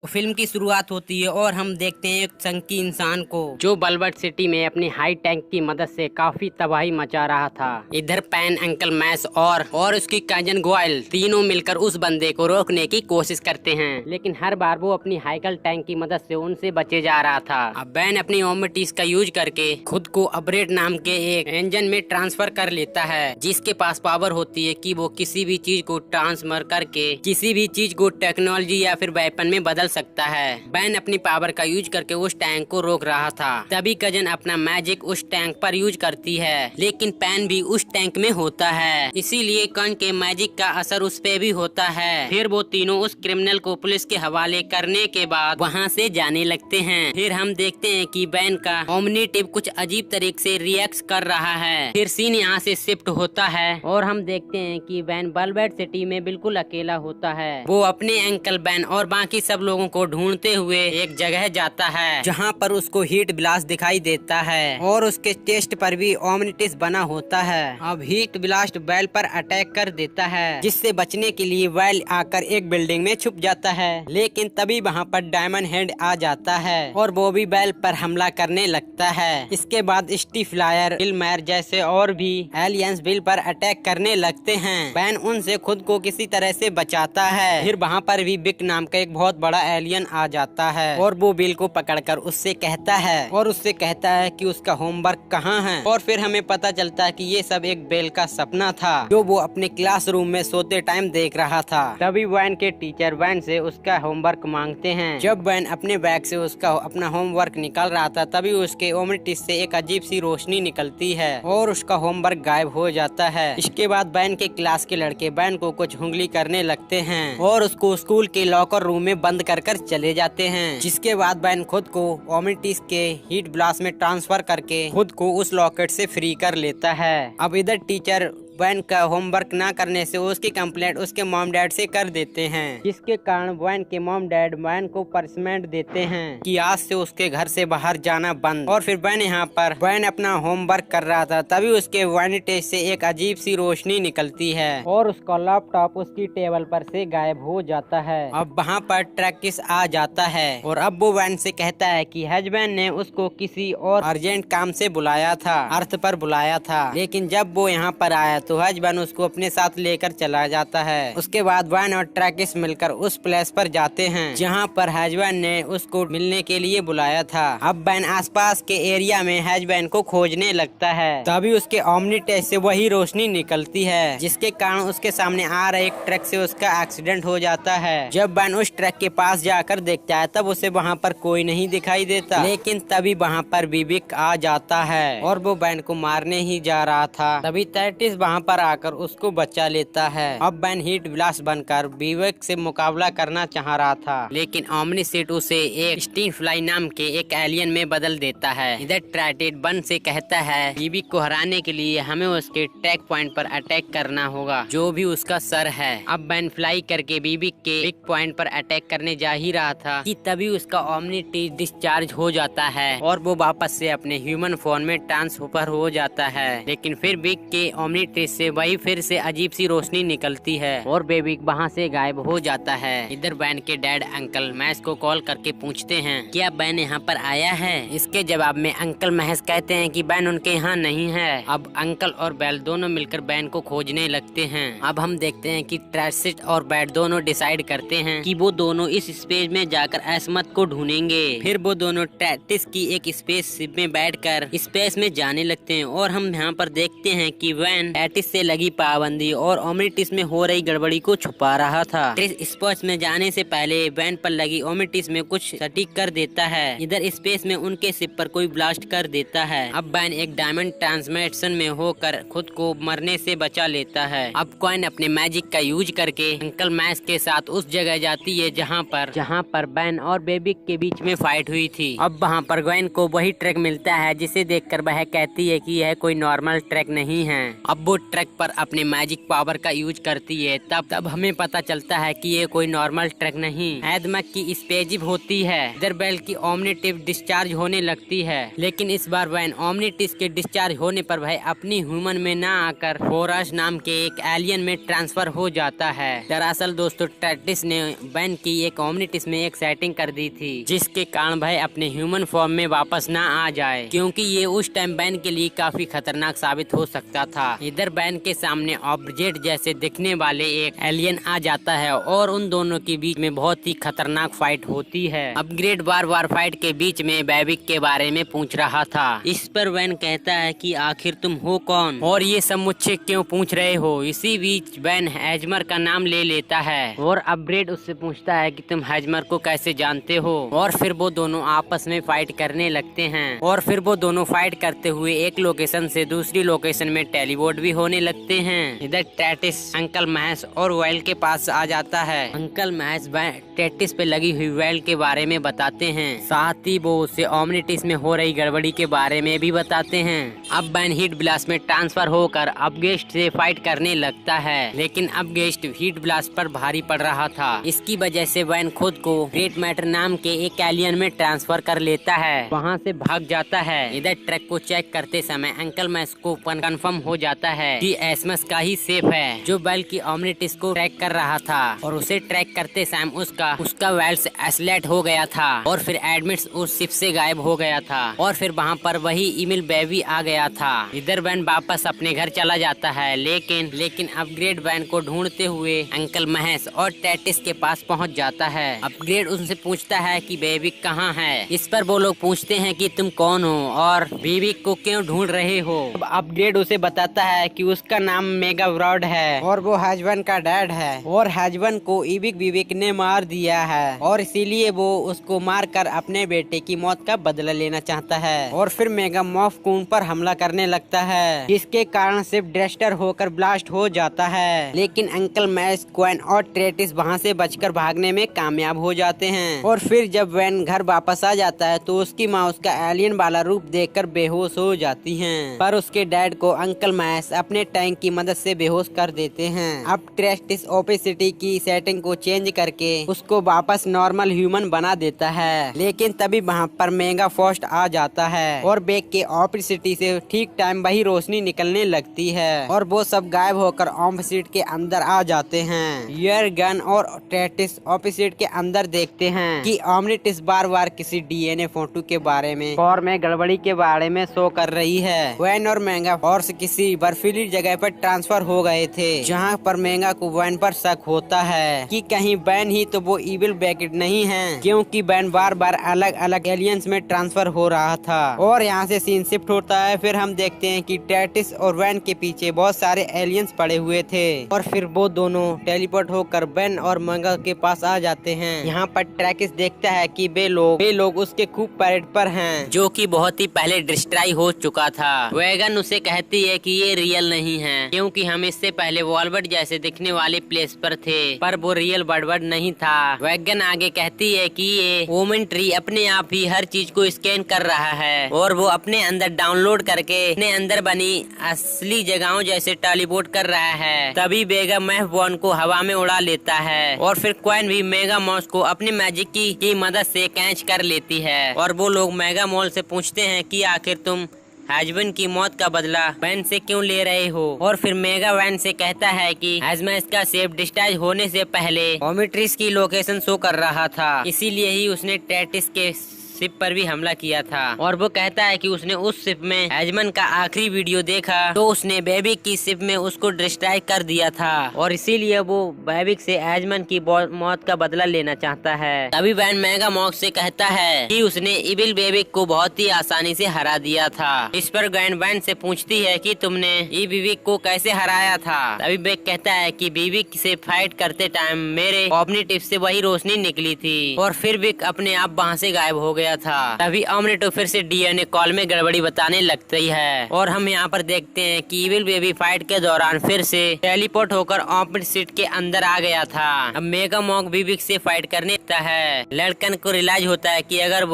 Film की शुरुआत होती है और हम देखते हैं एक संकी इंसान को जो बलबर्ट सिटी में अपनी हाई टैंक की मदद से काफी तबाही मचा रहा था। इधर पैन, अंकल मैस और उसकी कजन ग्वाइल तीनों मिलकर उस बंदे को रोकने की कोशिश करते हैं, लेकिन हर बार वो अपनी हाइकल टैंक की मदद से उनसे बचे जा रहा था। अब बैन अपनी ओमेटिस का यूज करके खुद को अपरेट नाम के एक इंजन में ट्रांसफर कर लेता है, जिसके पास पावर होती है कि वो किसी भी चीज को ट्रांसफर करके किसी भी चीज को टेक्नोलॉजी या फिर वेपन में बदल सकता है। बैन अपनी पावर का यूज करके उस टैंक को रोक रहा था, तभी कजन अपना मैजिक उस टैंक पर यूज करती है, लेकिन पैन भी उस टैंक में होता है, इसीलिए कन के मैजिक का असर उस पे भी होता है। फिर वो तीनों उस क्रिमिनल को पुलिस के हवाले करने के बाद वहाँ से जाने लगते हैं। फिर हम देखते हैं कि बैन का ओमनीटिव कुछ अजीब तरीके से रिएक्ट कर रहा है। फिर सीन यहाँ से शिफ्ट होता है और हम देखते हैं कि बैन बलबर्ट सिटी में बिल्कुल अकेला होता है। वो अपने अंकल बैन और बाकी सब लोगों को ढूंढते हुए एक जगह जाता है जहाँ पर उसको हीट ब्लास्ट दिखाई देता है और उसके चेस्ट पर भी ओमनिटिस बना होता है। अब हीट ब्लास्ट बैल पर अटैक कर देता है, जिससे बचने के लिए बैल आकर एक बिल्डिंग में छुप जाता है, लेकिन तभी वहाँ पर डायमंड हेड आ जाता है और वो भी बैल पर हमला करने लगता है। इसके बाद स्टीव फ्लायर, किलमैर जैसे और भी एलियंस बिल पर अटैक करने लगते हैं। बैन उनसे खुद को किसी तरह से बचाता है। फिर वहाँ पर भी बिग नाम का एक बहुत बड़ा एलियन आ जाता है और वो बिल को पकड़कर उससे कहता है कि उसका होमवर्क कहाँ है। और फिर हमें पता चलता है कि ये सब एक बेल का सपना था जो वो अपने क्लासरूम में सोते टाइम देख रहा था। तभी वैन के टीचर वैन से उसका होमवर्क मांगते हैं। जब वैन अपने बैग से उसका अपना होमवर्क निकाल रहा था, तभी उसके ओमनिटिस से एक अजीब सी रोशनी निकलती है और उसका होमवर्क गायब हो जाता है। इसके बाद बैन के क्लास के लड़के बैन को कुछ उंगली करने लगते हैं और उसको स्कूल के लॉकर रूम में बंद कर चले जाते हैं। जिसके बाद बैन खुद को ओमनिटिस के हीट ब्लास्ट में ट्रांसफर करके खुद को उस लॉकेट से फ्री कर लेता है। अब इधर टीचर वैन का होमवर्क ना करने से उसकी कंप्लेंट उसके मॉम डैड से कर देते हैं, जिसके कारण वैन के मॉम डैड वैन को पनिशमेंट देते हैं कि आज से उसके घर से बाहर जाना बंद। और फिर वैन अपना होमवर्क कर रहा था, तभी उसके वैनिटेज से एक अजीब सी रोशनी निकलती है और उसका लैपटॉप उसकी टेबल पर से गायब हो जाता है। अब वहाँ पर ट्रैकिस आ जाता है और अब वो वैन से कहता है कि हस्बैंड ने उसको किसी और अर्जेंट काम से बुलाया था, अर्थ पर बुलाया था, लेकिन जब वो यहाँ पर आया तो हस्बैंड उसको अपने साथ लेकर चला जाता है। उसके बाद वैन और ट्रैकिस मिलकर उस प्लेस पर जाते हैं जहाँ पर हस्बैंड ने उसको मिलने के लिए बुलाया था। अब वैन आसपास के एरिया में हस्बैंड को खोजने लगता है, तभी उसके ओमनिटेज से वही रोशनी निकलती है, जिसके कारण उसके सामने आ रहे एक ट्रक से उसका एक्सीडेंट हो जाता है। जब वैन उस ट्रक के पास जाकर देखता है तब उसे वहाँ पर कोई नहीं दिखाई देता, लेकिन तभी वहाँ पर विविक आ जाता है और वो वैन को मारने ही जा रहा था। तभी टर्टिस वहाँ पर आकर उसको बचा लेता है। अब बैन हीट ब्लास्ट बनकर विवेक से मुकाबला करना चाह रहा था, लेकिन ओमनीसिट उसे एक स्टीन फ्लाई नाम के एक एलियन में बदल देता है। इधर ट्राइटेड बन से कहता है विवेक को हराने के लिए हमें उसके ट्रैक पॉइंट पर अटैक करना होगा, जो भी उसका सर है। अब बैन फ्लाई करके विवेक के एक पॉइंट पर अटैक करने जा ही रहा था कि तभी उसका ओमनीटिस डिस्चार्ज हो जाता है और वो वापस से अपने ह्यूमन फॉर्म में ट्रांसफर हो जाता है। लेकिन फिर विवेक के ओमनीटिस से वही फिर से अजीब सी रोशनी निकलती है और बेबी वहाँ से गायब हो जाता है। इधर बैन के डैड अंकल मैस को कॉल करके पूछते हैं क्या बैन यहाँ पर आया है। इसके जवाब में अंकल महस कहते हैं कि बैन उनके यहाँ नहीं है। अब अंकल और बैल दोनों मिलकर बैन को खोजने लगते हैं। अब हम देखते हैं कि ट्रैसिट और बैट दोनों डिसाइड करते हैं कि वो दोनों इस स्पेस में जाकर एस्मत को ढूंढेंगे। फिर वो दोनों ट्रैटिस की एक स्पेस शिप में बैठकर स्पेस में जाने लगते हैं और हम यहाँ पर देखते हैं कि वैन ट्रैटिस से लगी पाबंदी और ओमनिटिस में हो रही गड़बड़ी को छुपा रहा था। स्पेस में जाने से पहले वैन पर लगी ओमनिटिस में कुछ सटीक कर देता है। इधर स्पेस में उनके शिप पर कोई ब्लास्ट कर देता है। अब वैन एक डायमंड ट्रांसमिशन में होकर खुद को मरने से बचा लेता है। अब कॉइन अपने मैजिक का यूज करके अंकल मैस के साथ उस जगह जाती है जहाँ पर बैन और बेबी के बीच में फाइट हुई थी। अब वहाँ पर ग्वेन को वही ट्रक मिलता है जिसे देखकर वह कहती है कि यह कोई नॉर्मल ट्रक नहीं है। अब वो ट्रक पर अपने मैजिक पावर का यूज करती है, तब हमें पता चलता है कि ये कोई नॉर्मल ट्रक नहीं, एडमक की स्पेजिव होती है। इधर बेल की ओमनीटिव डिस्चार्ज होने लगती है, लेकिन इस बार वैन ओमनीटिव के डिस्चार्ज होने पर वह अपनी ह्यूमन में ना आकर फोरस नाम के एक एलियन में ट्रांसफर हो जाता है। दरअसल दोस्तों टेटिस ने वैन की एक ओमनीटिव में एक सेटिंग कर दी थी, जिसके कारण वह अपने ह्यूमन फॉर्म में वापस ना आ जाए, क्योंकि ये उस टाइम वैन के लिए काफी खतरनाक साबित हो सकता था। इधर वैन के सामने ऑब्जेक्ट जैसे दिखने वाले एक एलियन आ जाता है और उन दोनों के बीच में बहुत ही खतरनाक फाइट होती है। अपग्रेड बार फाइट के बीच में बेबिक के बारे में पूछ रहा था। इस पर वैन कहता है कि आखिर तुम हो कौन और ये सब मुझसे क्यों पूछ रहे हो। इसी बीच वैन हैजमर का नाम ले लेता है और अपग्रेड उससे पूछता है कि तुम हैजमर को कैसे जानते हो, और फिर वो दोनों आपस में फाइट करने लगते हैं और फिर वो दोनों फाइट करते हुए एक लोकेशन से दूसरी लोकेशन में टेलीपोर्ट भी होने लगते हैं। इधर टेटिस अंकल महेश और वेल के पास आ जाता है। अंकल महेश टेटिस पे लगी हुई वेल के बारे में बताते हैं, साथ ही वो उसे ओमनीटिस में हो रही गड़बड़ी के बारे में भी बताते हैं। अब वैन हीट ब्लास्ट में ट्रांसफर होकर अपगेस्ट से फाइट करने लगता है, लेकिन अपगेस्ट हीट ब्लास्ट पर भारी पड़ रहा था। इसकी वजह से वैन खुद को ग्रेट मैटर नाम के एक एलियन में ट्रांसफर कर लेता है, वहाँ से भाग जाता है। इधर ट्रक को चेक करते समय अंकल मैस को कंफर्म हो जाता है कि एसमस का ही सेफ है, जो वेल की ओमनीटिस को ट्रैक कर रहा था, और उसे ट्रैक करते समय उसका वेल्स एस्लेट हो गया था और फिर एडमिट्स उस शिप से गायब हो गया था, और फिर वहाँ पर वही ईमेल बेबी आ गया था। इधर वैन वापस अपने घर चला जाता है, लेकिन अपग्रेड वैन को ढूंढते हुए अंकल महेश और टेटिस के पास पहुँच जाता है। अपग्रेड उनसे पूछता है कि बेबी कहाँ है। इस पर वो लोग पूछते हैं कि तुम कौन हो और बेबी को क्यों ढूंढ रहे हो। अब अपग्रेड उसे बताता है कि उसका नाम मेगा व्रॉड है और वो हस्बैंड का डैड है, और हस्बैंड को विविक ने मार दिया है, और इसीलिए वो उसको मारकर अपने बेटे की मौत का बदला लेना चाहता है। और फिर मेगा मॉफ उन पर हमला करने लगता है, जिसके कारण सिर्फ ड्रेस्टर होकर ब्लास्ट हो जाता है। लेकिन अंकल मैस, क्वेन और ट्रेटिस वहाँ से बचकर भागने में कामयाब हो जाते हैं। और फिर जब वैन घर वापस आ जाता है तो उसकी माँ उसका एलियन वाला रूप देखकर बेहोश हो जाती हैं, पर उसके डैड को अंकल मैस अपने टैंक की मदद से बेहोश कर देते हैं। अब ट्रेटिस ओपेसिटी की सेटिंग को चेंज करके उसको वापस नॉर्मल ह्यूमन बना देता है, लेकिन तभी वहाँ पर मेगा फोस्ट आ जाता है और बेग के ओपेसिटी से ठीक टाइम वही रोशनी निकलने लगती है और वो सब गायब होकर ओपेसिटी के अंदर आ जाते हैं। यर गन और ट्रेटिस ओपेसिटी के अंदर देखते हैं कि ओमनीटिस बार किसी डीएनए फोटो के बारे में और में गड़बड़ी के बारे में शो कर रही है। वैन और मेगा फोर्स किसी बर्फीली जगह पर ट्रांसफर हो गए थे, जहाँ पर मेगा को वैन पर शक होता है कि कहीं वैन ही तो वो इविल बैकेट नहीं है, क्योंकि वैन बार अलग अलग एलियंस में ट्रांसफर हो रहा था। और यहाँ से सीन शिफ्ट होता है। फिर हम देखते हैं कि टेटिस और वैन के पीछे बहुत सारे एलियंस पड़े हुए थे, और फिर वो दोनों टेलीपोर्ट होकर वैन और मेगा के पास आ जाते हैं। यहाँ पर ट्रैकिस देखता है कि वे लोग उसके खूब परेड पर हैं, जो कि बहुत ही पहले डिस्ट्रॉय हो चुका था। वैगन उसे कहती है कि ये रियल नहीं है, क्योंकि हम इससे पहले वॉलवर्ड जैसे दिखने वाले प्लेस पर थे, पर वो रियल बर्ड नहीं था। वैगन आगे कहती है कि ये वोमन ट्री अपने आप ही हर चीज को स्कैन कर रहा है और वो अपने अंदर डाउनलोड करके अपने अंदर बनी असली जगहों जैसे टेलीपोर्ट कर रहा है। तभी बेगा महफ बॉन को हवा में उड़ा लेता है, और फिर क्वेन भी मेगा मॉस को अपने मैजिक की मदद से कैच कर लेती है। और वो लोग मेगा मॉल से पूछते हैं कि आखिर तुम हस्बैंड की मौत का बदला वैन से क्यों ले रहे हो। और फिर मेगा वैन से कहता है कि हस्बैंड का सेफ डिस्चार्ज होने से पहले ओमिट्रिस की लोकेशन शो कर रहा था, इसीलिए ही उसने ट्रेटिस के शिप पर भी हमला किया था। और वो कहता है कि उसने उस शिप में हस्बैंड का आखिरी वीडियो देखा तो उसने बेबी की शिप में उसको डिस्ट्रॉय कर दिया था, और इसीलिए वो बेबी से हस्बैंड की मौत का बदला लेना चाहता है। तभी वैन मेगा मॉक्स से कहता है कि उसने इविल बेबी को बहुत ही आसानी से हरा दिया था। इस पर वैन से पूछती है कि तुमने ई बीबी को कैसे हराया था। तभी बेग कहता है कि बीबी से फाइट करते टाइम मेरे ओमनीटिव से वही रोशनी निकली थी, और फिर भी अपने आप वहाँ से गायब हो गया गया था। तभी ऑमलेटो फिर से डीएनए कॉल में गड़बड़ी बताने लगती है और हम यहाँ पर देखते हैं कि इविल बेबी फाइट के दौरान फिर से टेलीपोर्ट होकर ऑपरेट सीट के अंदर आ गया था। अब मेगा मॉक बीबिक से फाइट करने लगता है। लड़कन को रियलाइज होता है कि अगर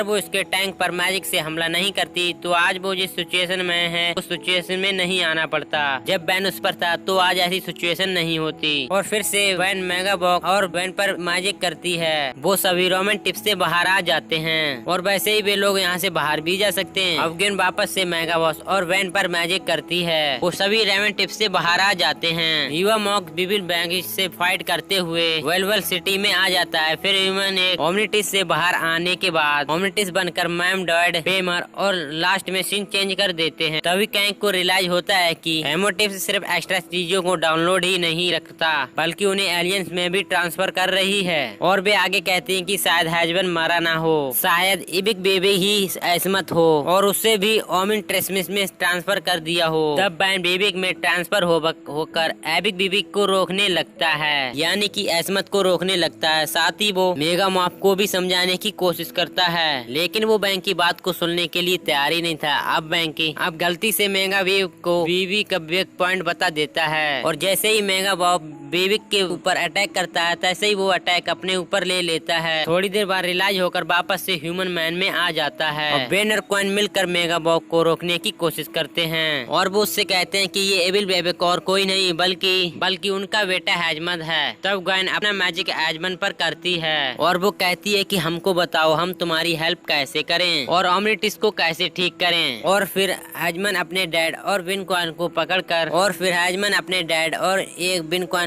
वो इसके टैंक पर मैजिक से हमला नहीं करती तो आज वो जिस सिचुएशन में है उस सिचुएशन में नहीं आना पड़ता। जब बैन उस पर था तो आज ऐसी सिचुएशन नहीं होती। और फिर से बैन मेगा बॉक और बैन पर मैजिक करती है। वो सभी रोमन टिप से बाहर आ जाते हैं और वैसे ही वे लोग यहाँ से बाहर भी जा सकते हैं। अब गेन वापस से मेगा बॉस और बैन पर मैजिक करती है। वो सभी रेमन टिप से बाहर आ जाते हैं। युवा मॉक बिबिल बैंक से फाइट करते हुए वेलवेल सिटी में आ जाता है। फिर ह्यूमन एक ओमनिटिस से बाहर आने के बाद ओमनिटिस बनकर मैम डॉयड पेमर और लास्ट में सीन चेंज कर देते हैं। तभी कैंक को रियलाइज होता है कि हेमोटिप सिर्फ एक्स्ट्रा चीजों को डाउनलोड ही नहीं रखता बल्कि उन्हें एलियंस में भी ट्रांसफर कर रही है। और वे आगे कहते हैं कि शायद हैजबन मारा ना हो, शायद इबिक बेबी ही ऐसमत हो और उससे भी ओमिन ट्रेसमिस में ट्रांसफर कर दिया हो। तब बैन बेबिक में ट्रांसफर होकर एबिक बेबिक को रोकने लगता है, यानी कि ऐसमत को रोकने लगता है। साथ ही वो मेगा मॉप को भी समझाने की कोशिश करता है, लेकिन वो बैंक की बात को सुनने के लिए तैयार ही नहीं था। अब गलती से मेगा वेव को बीबी का वेक पॉइंट बता देता है और जैसे ही मेगा बॉब बेबिक के ऊपर अटैक करता है तैसे ही वो अटैक अपने ऊपर ले लेता है। थोड़ी देर बाद रियलाइज होकर वापस से ह्यूमन मैन में आ जाता है और बेन और क्वेन मिलकर मेगा बॉब को रोकने की कोशिश करते हैं और वो उससे कहते हैं कि ये एविल बेबिक और कोई नहीं बल्कि उनका बेटा हैजमन है। तब ग्वेन अपना मैजिक हैजमन पर करती है और वो कहती है कि हमको बताओ हम तुम्हारी हेल्प कैसे करें और ओमनिटिस को कैसे ठीक करें। और फिर हैजमन अपने डैड और बिन क्वेन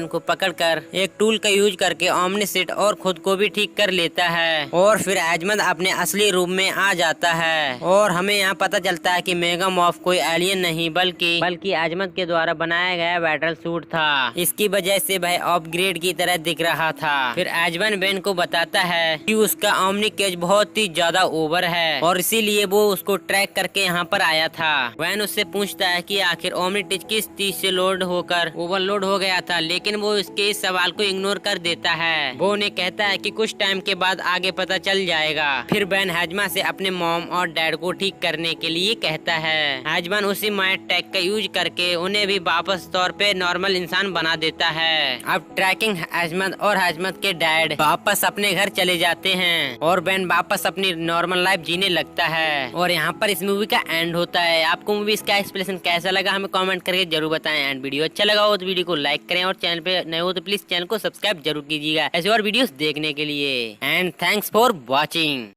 को पकड़कर एक टूल का यूज करके ओमनिसिट और खुद को भी ठीक कर लेता है। और फिर हैजमन अपने असली रूप में आ जाता है और हमें यहाँ पता चलता है कि मेगा मॉर्फ कोई एलियन नहीं बल्कि हैजमन के द्वारा बनाया गया बैटल सूट था। इसकी वजह से वह अपग्रेड की तरह दिख रहा था। फिर हैजमन बेन को बताता है कि उसका ओमनी केज बहुत ही ज्यादा ओवर है और इसीलिए वो उसको ट्रैक करके यहाँ पर आया था। बेन उससे पूछता है कि आखिर ओमनी किस चीज से लोड होकर ओवरलोड हो गया था, लेकिन वो इसके इस सवाल को इग्नोर कर देता है। वो उन्हें कहता है कि कुछ टाइम के बाद आगे पता चल जाएगा। फिर बेन हैजमा से अपने मॉम और डैड को ठीक करने के लिए कहता है। हैजमन उसी माइंड टैग का यूज करके उन्हें भी वापस तौर पे नॉर्मल इंसान बना देता है। अब ट्रैकिंग हैजमत और हैजमत के डैड वापस अपने घर चले जाते हैं और बेन वापस अपनी नॉर्मल लाइफ जीने लगता है और यहाँ पर इस मूवी का एंड होता है। आपको मूवी का एक्सप्लेनेशन कैसा लगा हमें कमेंट करके जरूर बताएं। एंड वीडियो अच्छा लगा हो तो वीडियो को लाइक करें और चैनल पे नए हो तो प्लीज चैनल को सब्सक्राइब जरूर कीजिएगा ऐसे और वीडियोस देखने के लिए। And thanks for watching.